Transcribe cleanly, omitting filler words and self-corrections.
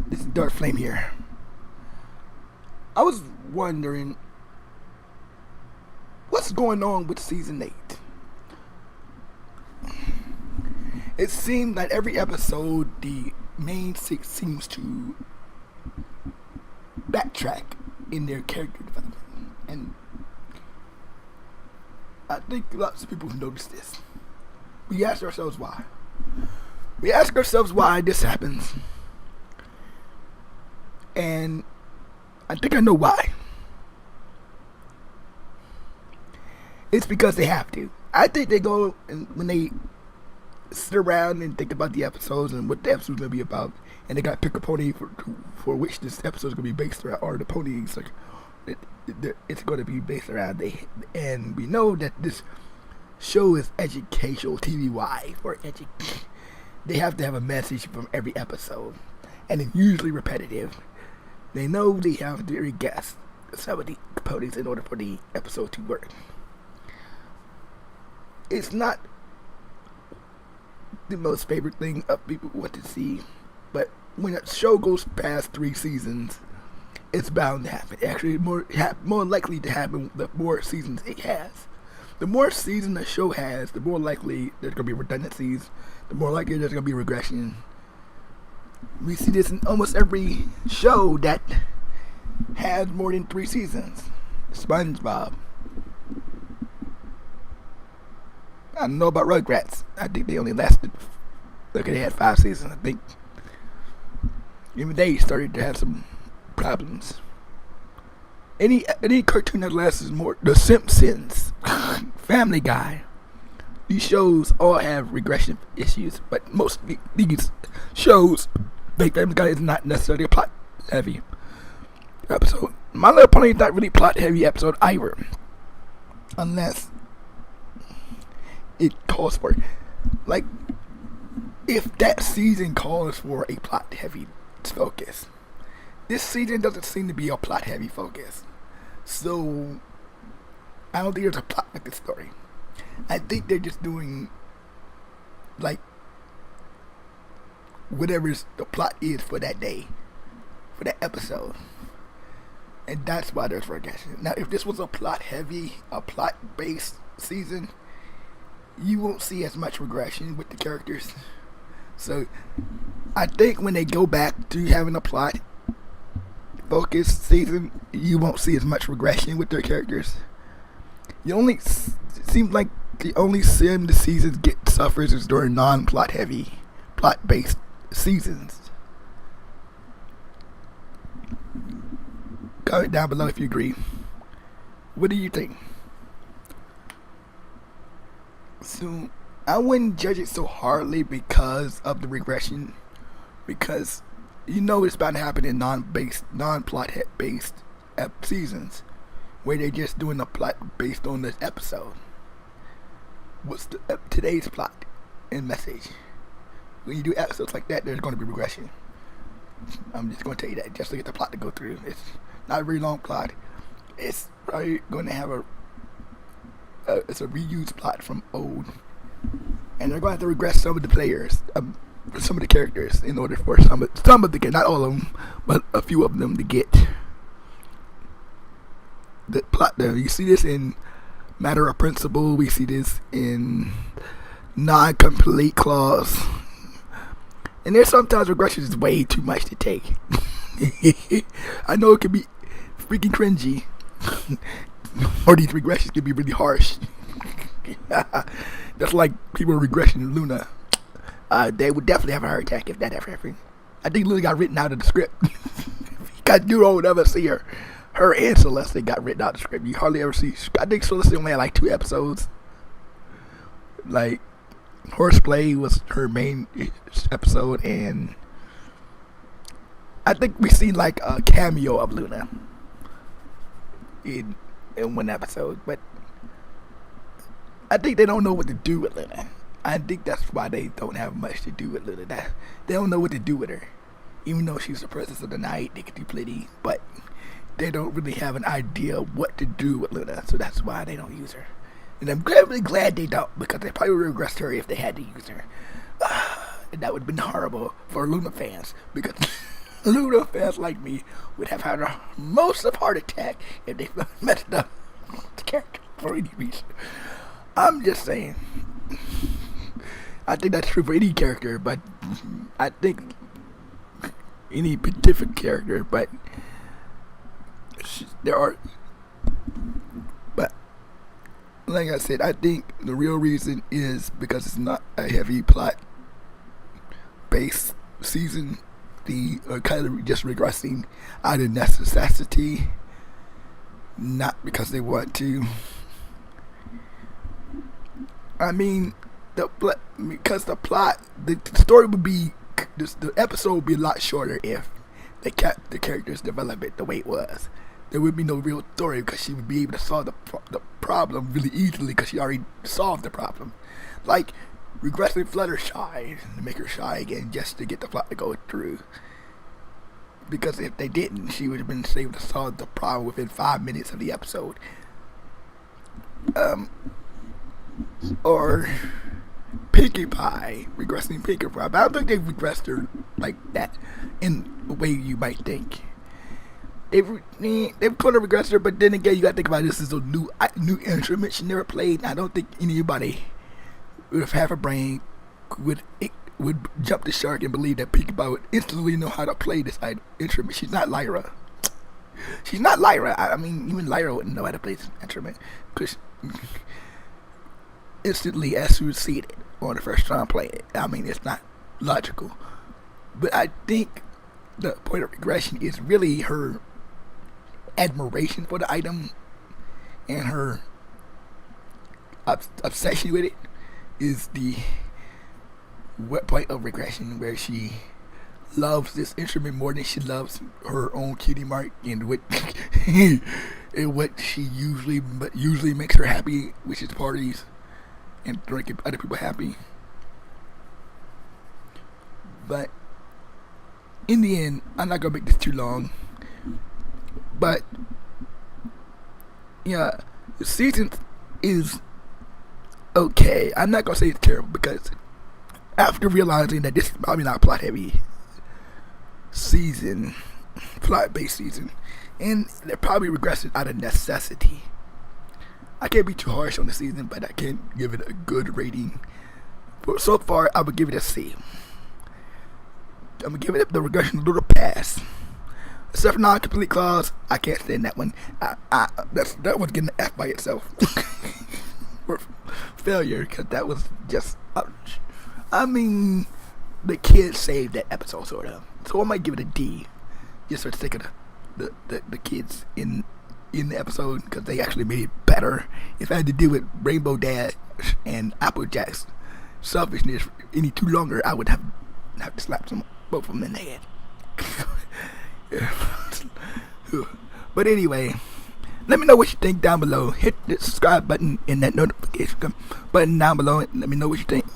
this is Dark Flame here. I was wondering what's going on with season 8. It seems that every episode the main six seems to backtrack in their character development, and I think lots of people have noticed this. We ask ourselves why. We ask ourselves why this happens, and I think I know why. It's because they have to. I think they go, and when they sit around and think about the episodes and what the episode's gonna be about, and they got to pick a pony for which this episode's gonna be based around, or the ponies like it's gonna be based around. And we know that this show is educational, TV-wise, or they have to have a message from every episode, and it's usually repetitive. They know they have to guess some of the components in order for the episode to work. It's not the most favorite thing of people want to see, but when a show goes past 3 seasons, it's bound to happen. Actually, more likely to happen the more seasons it has. The more seasons a show has, the more likely there's going to be redundancies, the more likely there's going to be regression. We see this in almost every show that has more than 3 seasons. SpongeBob. I don't know about Rugrats. I think they only lasted, they had 5 seasons, I think. Even they started to have some problems. Any cartoon that lasts more, The Simpsons, Family Guy, these shows all have regression issues, but most of these shows, like Family Guy, is not necessarily a plot heavy episode. My Little Pony is not really plot heavy episode either, unless it calls for, like, if that season calls for a plot heavy focus. This season doesn't seem to be a plot heavy focus, so I don't think there's a plot with this story. I think they're just doing, like, whatever the plot is for that day, for that episode, and that's why there's regression. Now, if this was a plot based season, you won't see as much regression with the characters. So I think when they go back to having a plot focused season, you won't see as much regression with their characters. It seems like the only time the seasons suffers is during non-plot heavy, plot based seasons. Comment down below if you agree. What do you think? So I wouldn't judge it so hardly because of the regression, because you know it's about to happen in non-plot based seasons, where they're just doing a plot based on this episode. What's today's plot and message? When you do episodes like that, there's going to be regression. I'm just going to tell you that, just to get the plot to go through. It's not a very long plot. It's probably going to have it's a reused plot from old, and they're going to have to regress some of the players, some of the characters, in order for some of the, not all of them, but a few of them to get the plot there. You see this in Matter of Principle. We see this in Non-Complete Clause, and there's sometimes regression is way too much to take. I know it can be freaking cringy. Or these regressions can be really harsh. That's like people regression in Luna. They would definitely have a heart attack if that ever happened. I think Luna got written out of the script. You don't ever see her and Celeste got written out of the script. You hardly ever see. I think Celeste only had like 2 episodes. Like, Horseplay was her main episode, and I think we see like a cameo of Luna in one episode, but I think they don't know what to do with Luna. I think that's why they don't have much to do with Luna. They don't know what to do with her. Even though she's the princess of the night, they can do plenty, but they don't really have an idea of what to do with Luna, so that's why they don't use her. And I'm really glad they don't, because they probably would regress her if they had to use her. and that would have been horrible for Luna fans because Luna fans like me would have had a most of heart attack if they messed up the character for any reason. I'm just saying. I think that's true for any character, but I think any different character, but there are. But like I said, I think the real reason is because it's not a heavy plot based season. The kind of just regressing out of necessity, not because they want to. I mean, because the plot, the story would be, the episode would be a lot shorter if they kept the characters' development the way it was. There would be no real story because she would be able to solve the problem really easily because she already solved the problem. Like regressing Fluttershy to make her shy again just to get the plot to go through. Because if they didn't, she would have been able to solve the problem within 5 minutes of the episode. Or Pinkie Pie, regressing Pinkie Pie. But I don't think they've regressed her like that in the way you might think. They've kind of regressed her, but then again, you got to think about this is a new instrument she never played. I don't think anybody with half a brain would jump the shark and believe that Pinkie Pie would instantly know how to play this instrument. She's not Lyra. She's not Lyra. I mean, even Lyra wouldn't know how to play this instrument because instantly as she would see it on the first time play it. I mean, it's not logical. But I think the point of regression is really her admiration for the item and her obsession with it is the point of regression, where she loves this instrument more than she loves her own cutie mark and what and what she usually makes her happy, which is parties and making other people happy. But in the end, I'm not gonna make this too long. But yeah, the season is okay. I'm not gonna say it's terrible because after realizing that this is probably not a plot heavy season, plot based season, and they're probably regressing out of necessity. I can't be too harsh on the season, but I can give it a good rating. But so far, I would give it a C. I'm gonna give it the regression a little pass. Except for non-complete clause, I can't stand that one. That was getting an F by itself. For failure, because that was just. I mean, the kids saved that episode sort of, so I might give it a D, just for the sake of the kids in the episode, because they actually made it better. If I had to deal with Rainbow Dash and Applejack's selfishness any too longer, I would have to slap both of them in the head. But anyway, let me know what you think down below. Hit the subscribe button and that notification button down below and let me know what you think.